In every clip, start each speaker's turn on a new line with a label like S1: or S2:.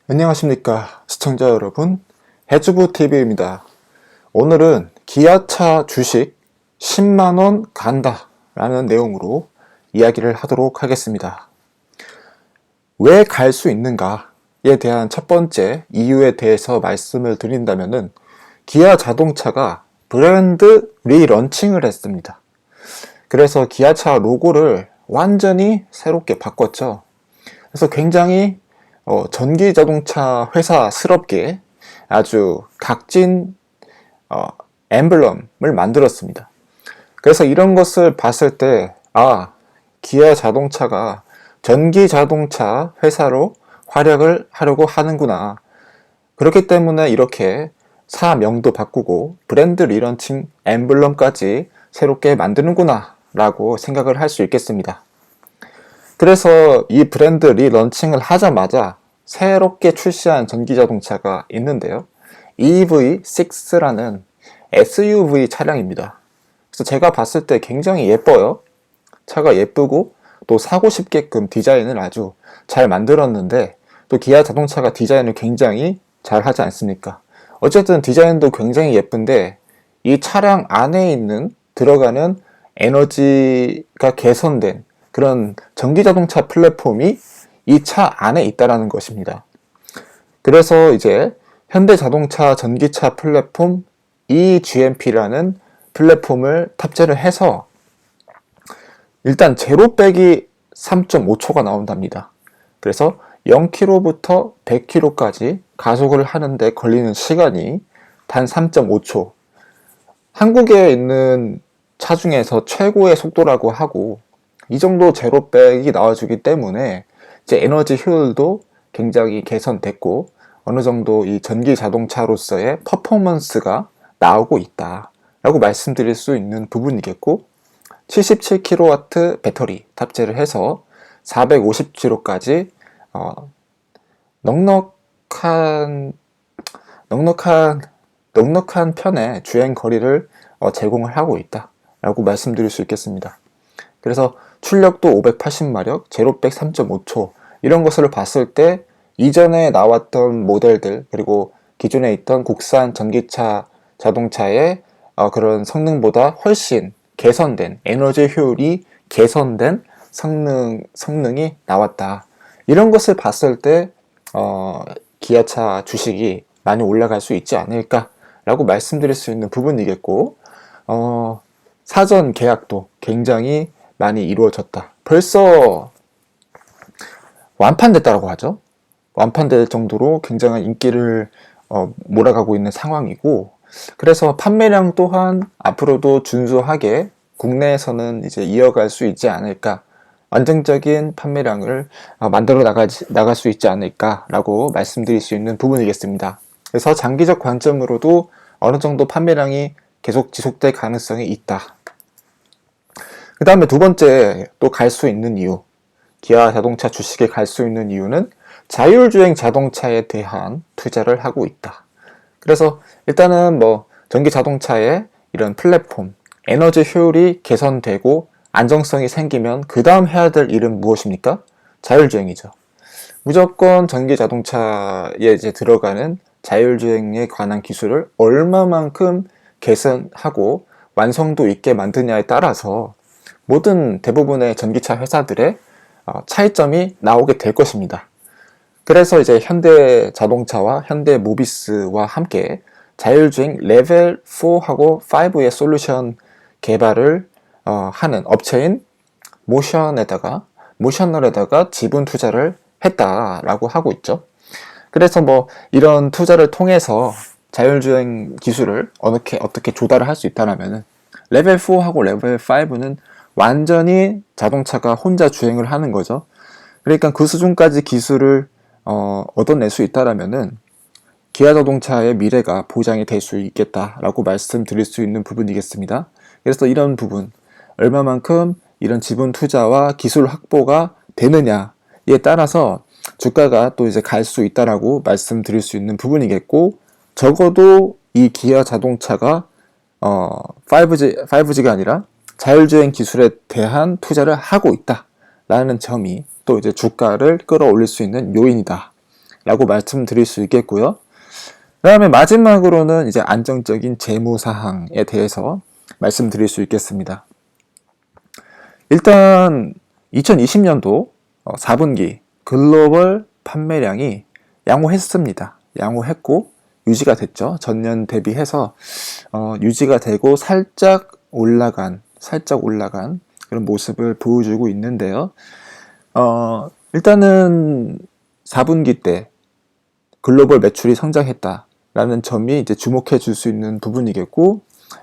S1: 안녕하십니까 시청자 여러분, 해주부TV입니다. 오늘은 기아차 주식 10만원 간다 라는 내용으로 이야기를 하도록 하겠습니다. 왜 갈 수 있는가에 대한 첫 번째 이유에 대해서 말씀을 드린다면은, 기아 자동차가 브랜드 리런칭을 했습니다. 그래서 기아차 로고를 완전히 새롭게 바꿨죠. 그래서 굉장히 전기자동차 회사스럽게 아주 각진 엠블럼을 만들었습니다. 그래서 이런 것을 봤을 때, 기아 자동차가 전기자동차 회사로 활약을 하려고 하는구나. 그렇기 때문에 이렇게 사명도 바꾸고 브랜드 리런칭 엠블럼까지 새롭게 만드는구나 라고 생각을 할 수 있겠습니다. 그래서 이 브랜드 리런칭을 하자마자 새롭게 출시한 전기자동차가 있는데요. EV6라는 SUV 차량입니다. 그래서 제가 봤을 때 굉장히 예뻐요. 차가 예쁘고 또 사고 싶게끔 디자인을 아주 잘 만들었는데, 또 기아 자동차가 디자인을 굉장히 잘 하지 않습니까? 어쨌든 디자인도 굉장히 예쁜데, 이 차량 안에 들어가는 에너지가 개선된 그런 전기자동차 플랫폼이 이 차 안에 있다라는 것입니다. 그래서 이제 현대자동차 전기차 플랫폼 eGMP라는 플랫폼을 탑재를 해서 일단 제로 빼기 3.5초가 나온답니다. 그래서 0km부터 100km까지 가속을 하는데 걸리는 시간이 단 3.5초. 한국에 있는 차 중에서 최고의 속도라고 하고, 이 정도 제로백이 나와주기 때문에 이제 에너지 효율도 굉장히 개선됐고, 어느 정도 이 전기 자동차로서의 퍼포먼스가 나오고 있다 라고 말씀드릴 수 있는 부분이겠고, 77kW 배터리 탑재를 해서 450km까지 넉넉한 편의 주행 거리를 제공을 하고 있다 라고 말씀드릴 수 있겠습니다. 그래서 출력도 580마력, 제로백 3.5초, 이런 것을 봤을 때 이전에 나왔던 모델들, 그리고 기존에 있던 국산 전기차 자동차의 그런 성능보다 훨씬 개선된, 에너지 효율이 개선된 성능이 나왔다. 이런 것을 봤을 때 기아차 주식이 많이 올라갈 수 있지 않을까 라고 말씀드릴 수 있는 부분이겠고, 사전 계약도 굉장히 많이 이루어졌다. 벌써 완판됐다고 하죠. 완판될 정도로 굉장한 인기를 몰아가고 있는 상황이고, 그래서 판매량 또한 앞으로도 준수하게 국내에서는 이제 이어갈 수 있지 않을까, 안정적인 판매량을 만들어 나갈 수 있지 않을까라고 말씀드릴 수 있는 부분이겠습니다. 그래서 장기적 관점으로도 어느 정도 판매량이 계속 지속될 가능성이 있다. 그 다음에 두 번째 또 갈 수 있는 이유, 기아 자동차 주식에 갈 수 있는 이유는 자율주행 자동차에 대한 투자를 하고 있다. 그래서 일단은 전기 자동차의 이런 플랫폼, 에너지 효율이 개선되고 안정성이 생기면 그 다음 해야 될 일은 무엇입니까? 자율주행이죠. 무조건 전기 자동차에 이제 들어가는 자율주행에 관한 기술을 얼마만큼 개선하고 완성도 있게 만드냐에 따라서 모든 대부분의 전기차 회사들의 차이점이 나오게 될 것입니다. 그래서 이제 현대 자동차와 현대 모비스와 함께 자율주행 레벨 4하고 5의 솔루션 개발을 하는 업체인 모셔널에다가 지분 투자를 했다라고 하고 있죠. 그래서 이런 투자를 통해서 자율주행 기술을 어떻게 조달을 할 수 있다라면은, 레벨 4하고 레벨 5는 완전히 자동차가 혼자 주행을 하는 거죠. 그러니까 그 수준까지 기술을 얻어낼 수 있다라면은 기아 자동차의 미래가 보장이 될 수 있겠다라고 말씀드릴 수 있는 부분이겠습니다. 그래서 이런 부분, 얼마만큼 이런 지분 투자와 기술 확보가 되느냐에 따라서 주가가 또 이제 갈 수 있다라고 말씀드릴 수 있는 부분이겠고, 적어도 이 기아 자동차가 5G가 아니라 자율주행 기술에 대한 투자를 하고 있다라는 점이 또 이제 주가를 끌어올릴 수 있는 요인이다 라고 말씀드릴 수 있겠고요. 그 다음에 마지막으로는 이제 안정적인 재무 사항에 대해서 말씀드릴 수 있겠습니다. 일단 2020년도 4분기 글로벌 판매량이 양호했습니다. 양호했고 유지가 됐죠. 전년 대비해서 유지가 되고 살짝 올라간 그런 모습을 보여주고 있는데요. 일단은 4분기 때 글로벌 매출이 성장했다라는 점이 이제 주목해 줄 수 있는 부분이겠고,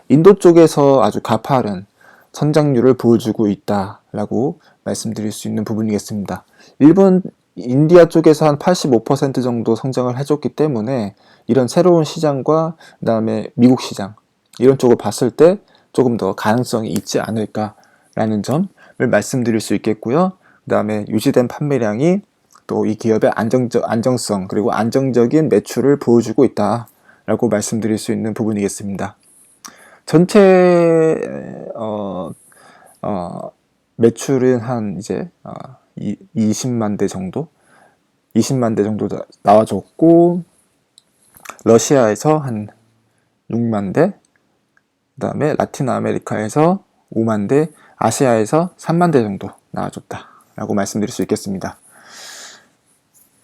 S1: 인도 쪽에서 아주 가파른 성장률을 보여주고 있다라고 말씀드릴 수 있는 부분이겠습니다. 일본, 인디아 쪽에서 한 85% 정도 성장을 해줬기 때문에 이런 새로운 시장과 그 다음에 미국 시장 이런 쪽을 봤을 때 조금 더 가능성이 있지 않을까라는 점을 말씀드릴 수 있겠고요. 그 다음에 유지된 판매량이 또 이 기업의 안정성 그리고 안정적인 매출을 보여주고 있다라고 말씀드릴 수 있는 부분이겠습니다. 전체 매출은 한 이제 20만 대 정도 나와줬고, 러시아에서 한 6만 대, 그 다음에 라틴 아메리카에서 5만 대, 아시아에서 3만 대 정도 나와줬다라고 말씀드릴 수 있겠습니다.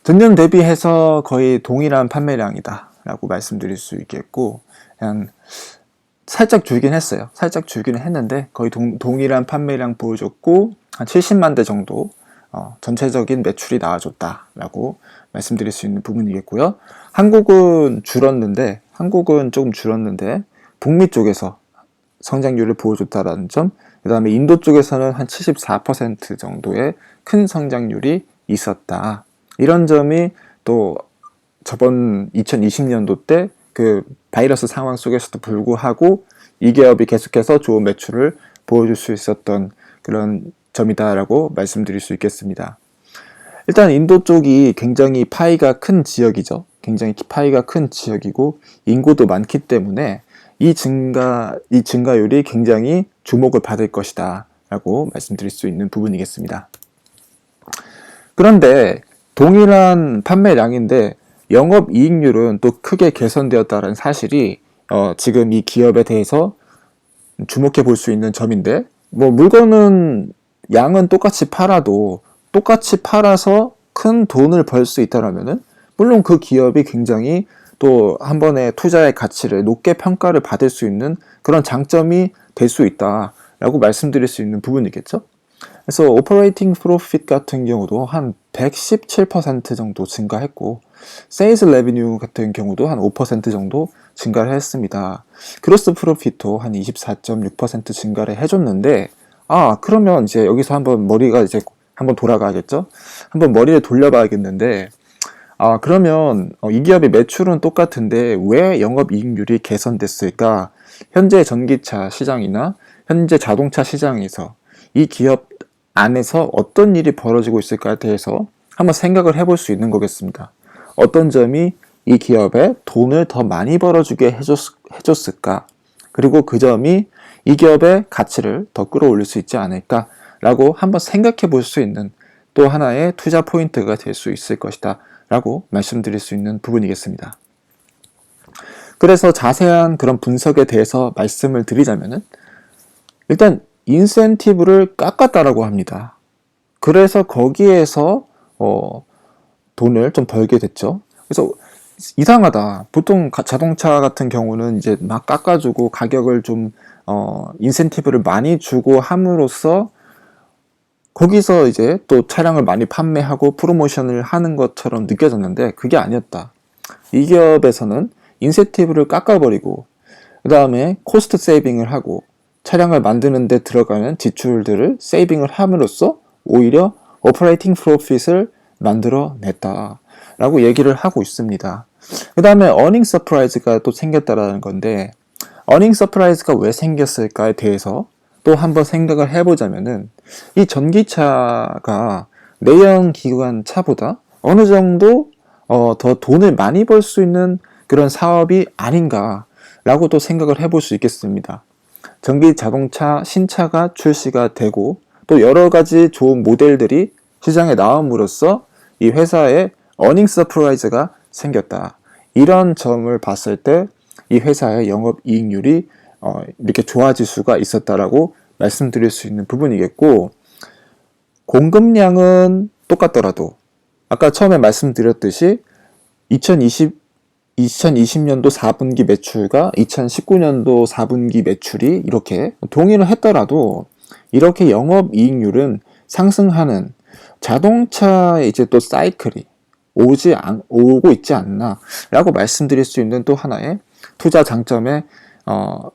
S1: 전년 대비해서 거의 동일한 판매량이다 라고 말씀드릴 수 있겠고, 그냥 살짝 줄긴 했어요. 살짝 줄기는 했는데 거의 동일한 판매량 보여줬고, 한 70만 대 정도 전체적인 매출이 나와줬다라고 말씀드릴 수 있는 부분이겠고요. 한국은 조금 줄었는데 북미 쪽에서 성장률을 보여줬다라는 점, 그 다음에 인도 쪽에서는 한 74% 정도의 큰 성장률이 있었다. 이런 점이 또 저번 2020년도 때 그 바이러스 상황 속에서도 불구하고 이 기업이 계속해서 좋은 매출을 보여줄 수 있었던 그런 점이다라고 말씀드릴 수 있겠습니다. 일단 인도 쪽이 굉장히 파이가 큰 지역이죠. 굉장히 파이가 큰 지역이고 인구도 많기 때문에 이 증가율이 굉장히 주목을 받을 것이다 라고 말씀드릴 수 있는 부분이겠습니다. 그런데 동일한 판매량인데 영업이익률은 또 크게 개선되었다는 사실이 지금 이 기업에 대해서 주목해 볼 수 있는 점인데, 뭐 물건은 양은 똑같이 팔아도 똑같이 팔아서 큰 돈을 벌 수 있다라면은 물론 그 기업이 굉장히 또 한 번의 투자의 가치를 높게 평가를 받을 수 있는 그런 장점이 될 수 있다라고 말씀드릴 수 있는 부분이겠죠. 그래서 오퍼레이팅 프로핏 같은 경우도 한 117% 정도 증가했고, 세일즈 레비뉴 같은 경우도 한 5% 정도 증가를 했습니다. 그로스 프로핏도 한 24.6% 증가를 해줬는데, 그러면 이제 여기서 한번 머리가 이제 한번 돌아가겠죠? 한번 머리를 돌려봐야겠는데, 그러면 이 기업의 매출은 똑같은데 왜 영업이익률이 개선됐을까? 현재 전기차 시장이나 현재 자동차 시장에서 이 기업 안에서 어떤 일이 벌어지고 있을까에 대해서 한번 생각을 해볼 수 있는 거겠습니다. 어떤 점이 이 기업에 돈을 더 많이 벌어주게 해줬을까? 그리고 그 점이 이 기업의 가치를 더 끌어올릴 수 있지 않을까라고 한번 생각해 볼 수 있는 또 하나의 투자 포인트가 될 수 있을 것이다 라고 말씀드릴 수 있는 부분이겠습니다. 그래서 자세한 그런 분석에 대해서 말씀을 드리자면은, 일단 인센티브를 깎았다라고 합니다. 그래서 거기에서 돈을 좀 벌게 됐죠. 그래서 이상하다. 보통 자동차 같은 경우는 이제 막 깎아주고 가격을 좀 인센티브를 많이 주고 함으로써 거기서 이제 또 차량을 많이 판매하고 프로모션을 하는 것처럼 느껴졌는데 그게 아니었다. 이 기업에서는 인센티브를 깎아버리고 그 다음에 코스트 세이빙을 하고 차량을 만드는 데 들어가는 지출들을 세이빙을 함으로써 오히려 오퍼레이팅 프로핏을 만들어냈다 라고 얘기를 하고 있습니다. 그 다음에 어닝 서프라이즈가 또 생겼다라는 건데, 어닝 서프라이즈가 왜 생겼을까에 대해서 또 한번 생각을 해보자면은, 이 전기차가 내연 기관 차보다 어느 정도 더 돈을 많이 벌 수 있는 그런 사업이 아닌가라고 또 생각을 해볼 수 있겠습니다. 전기 자동차 신차가 출시가 되고 또 여러 가지 좋은 모델들이 시장에 나옴으로써 이 회사의 어닝 서프라이즈가 생겼다. 이런 점을 봤을 때 이 회사의 영업이익률이 이렇게 좋아질 수가 있었다라고 말씀드릴 수 있는 부분이겠고, 공급량은 똑같더라도 아까 처음에 말씀드렸듯이 2020년도 4분기 매출과 2019년도 4분기 매출이 이렇게 동일을 했더라도 이렇게 영업이익률은 상승하는 자동차의 이제 또 사이클이 오고 있지 않나 라고 말씀드릴 수 있는 또 하나의 투자 장점에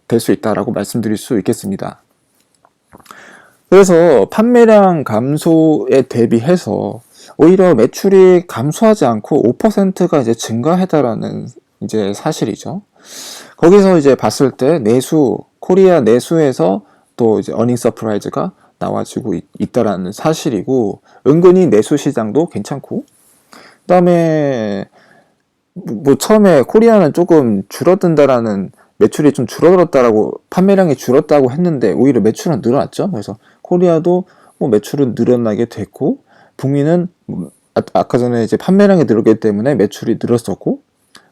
S1: 될 수 있다라고 말씀드릴 수 있겠습니다. 그래서 판매량 감소에 대비해서 오히려 매출이 감소하지 않고 5%가 이제 증가했다라는 이제 사실이죠. 거기서 이제 봤을 때 코리아 내수에서 또 이제 어닝 서프라이즈가 나와지고 있다라는 사실이고, 은근히 내수 시장도 괜찮고, 그다음에 뭐 처음에 코리아는 조금 줄어든다라는, 매출이 좀 줄어들었다라고, 판매량이 줄었다고 했는데 오히려 매출은 늘어났죠. 그래서 코리아도 뭐 매출은 늘어나게 됐고, 북미는 아까 전에 이제 판매량이 늘었기 때문에 매출이 늘었었고,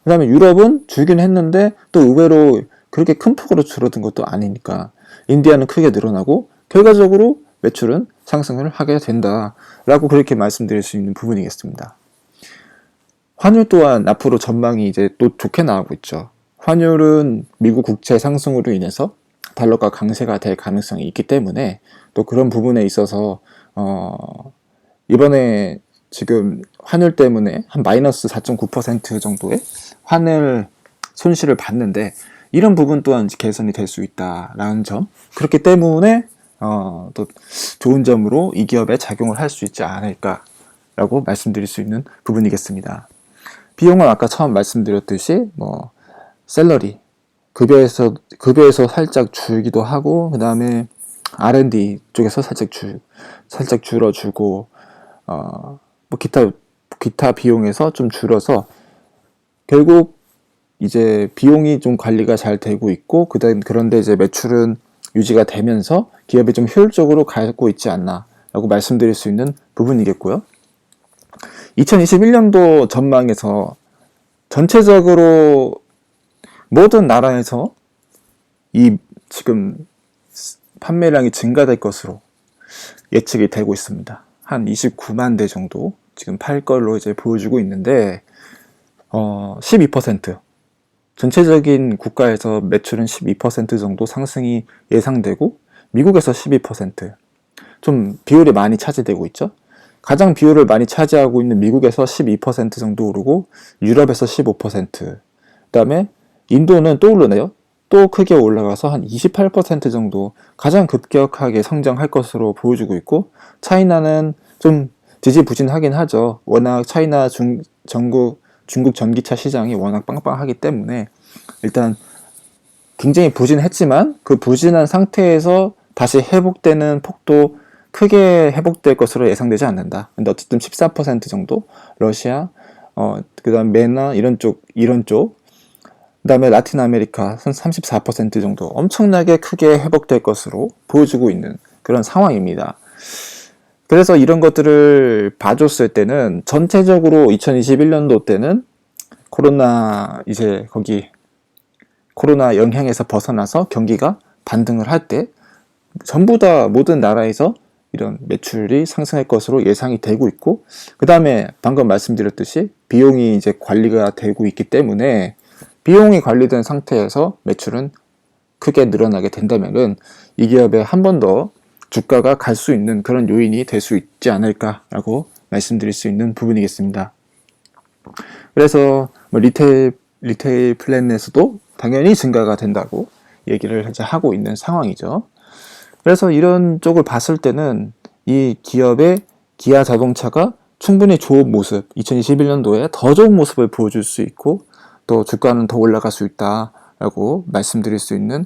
S1: 그 다음에 유럽은 줄긴 했는데 또 의외로 그렇게 큰 폭으로 줄어든 것도 아니니까 인디아는 크게 늘어나고, 결과적으로 매출은 상승을 하게 된다라고 그렇게 말씀드릴 수 있는 부분이겠습니다. 환율 또한 앞으로 전망이 이제 또 좋게 나오고 있죠. 환율은 미국 국채 상승으로 인해서 달러가 강세가 될 가능성이 있기 때문에 또 그런 부분에 있어서 이번에 지금 환율 때문에 한 마이너스 4.9% 정도의 환율 손실을 봤는데, 이런 부분 또한 개선이 될 수 있다라는 점, 그렇기 때문에 또 좋은 점으로 이 기업에 작용을 할 수 있지 않을까라고 말씀드릴 수 있는 부분이겠습니다. 비용은 아까 처음 말씀드렸듯이 뭐 샐러리, 급여에서 살짝 줄기도 하고, 그 다음에 R&D 쪽에서 살짝 줄어주고, 뭐 기타 비용에서 좀 줄어서 결국 이제 비용이 좀 관리가 잘 되고 있고, 그런데 이제 매출은 유지가 되면서 기업이 좀 효율적으로 가고 있지 않나 라고 말씀드릴 수 있는 부분이겠고요. 2021년도 전망에서 전체적으로 모든 나라에서 이 지금 판매량이 증가될 것으로 예측이 되고 있습니다. 한 29만 대 정도 지금 팔 걸로 이제 보여주고 있는데, 12%, 전체적인 국가에서 매출은 12% 정도 상승이 예상되고, 미국에서 12%, 좀 비율이 많이 차지되고 있죠. 가장 비율을 많이 차지하고 있는 미국에서 12% 정도 오르고, 유럽에서 15%, 그 다음에 인도는 또 오르네요. 또 크게 올라가서 한 28% 정도 가장 급격하게 성장할 것으로 보여주고 있고, 차이나는 좀 지지부진하긴 하죠. 워낙 중국 전기차 시장이 워낙 빵빵하기 때문에 일단 굉장히 부진했지만 그 부진한 상태에서 다시 회복되는 폭도 크게 회복될 것으로 예상되지 않는다. 근데 어쨌든 14% 정도 러시아, 그다음 메나 이런 쪽, 그다음에 라틴 아메리카 한 34% 정도 엄청나게 크게 회복될 것으로 보여주고 있는 그런 상황입니다. 그래서 이런 것들을 봐줬을 때는 전체적으로 2021년도 때는 코로나 영향에서 벗어나서 경기가 반등을 할 때 전부 다 모든 나라에서 이런 매출이 상승할 것으로 예상이 되고 있고, 그 다음에 방금 말씀드렸듯이 비용이 이제 관리가 되고 있기 때문에 비용이 관리된 상태에서 매출은 크게 늘어나게 된다면은 이 기업에 한 번 더 주가가 갈 수 있는 그런 요인이 될 수 있지 않을까라고 말씀드릴 수 있는 부분이겠습니다. 그래서 뭐 리테일 플랜에서도 당연히 증가가 된다고 얘기를 이제 하고 있는 상황이죠. 그래서 이런 쪽을 봤을 때는 이 기업의 기아 자동차가 충분히 좋은 모습, 2021년도에 더 좋은 모습을 보여줄 수 있고, 또 주가는 더 올라갈 수 있다라고 말씀드릴 수 있는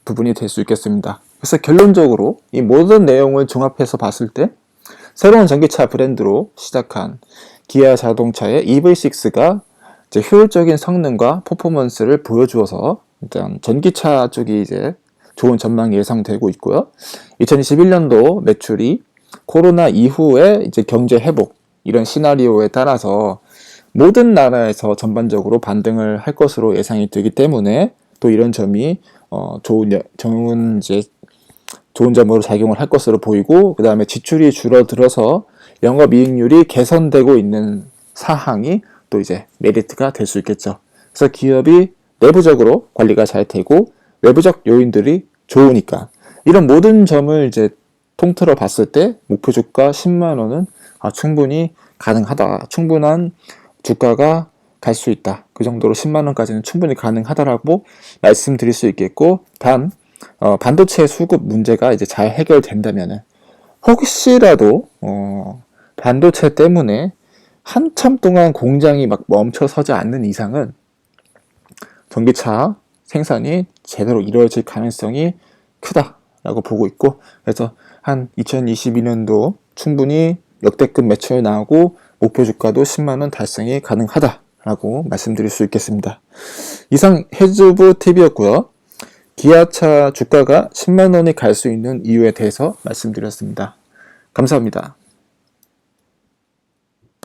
S1: 부분이 될 수 있겠습니다. 그래서 결론적으로 이 모든 내용을 종합해서 봤을 때 새로운 전기차 브랜드로 시작한 기아 자동차의 EV6가 이제 효율적인 성능과 퍼포먼스를 보여주어서 일단 전기차 쪽이 이제 좋은 전망이 예상되고 있고요. 2021년도 매출이 코로나 이후에 이제 경제 회복, 이런 시나리오에 따라서 모든 나라에서 전반적으로 반등을 할 것으로 예상이 되기 때문에 또 이런 점이 좋은 점으로 작용을 할 것으로 보이고, 그 다음에 지출이 줄어들어서 영업이익률이 개선되고 있는 사항이 또 이제 메리트가 될 수 있겠죠. 그래서 기업이 내부적으로 관리가 잘 되고 외부적 요인들이 좋으니까 이런 모든 점을 이제 통틀어 봤을 때 목표 주가 10만 원은 충분히 가능하다. 충분한 주가가 갈 수 있다. 그 정도로 10만 원까지는 충분히 가능하다라고 말씀드릴 수 있겠고, 반도체 수급 문제가 이제 잘 해결된다면은 혹시라도 반도체 때문에 한참 동안 공장이 막 멈춰서지 않는 이상은 전기차 생산이 제대로 이루어질 가능성이 크다라고 보고 있고, 그래서 한 2022년도 충분히 역대급 매출 나오고 목표 주가도 10만 원 달성이 가능하다라고 말씀드릴 수 있겠습니다. 이상 해주부 TV였고요. 기아차 주가가 10만 원이 갈 수 있는 이유에 대해서 말씀드렸습니다. 감사합니다.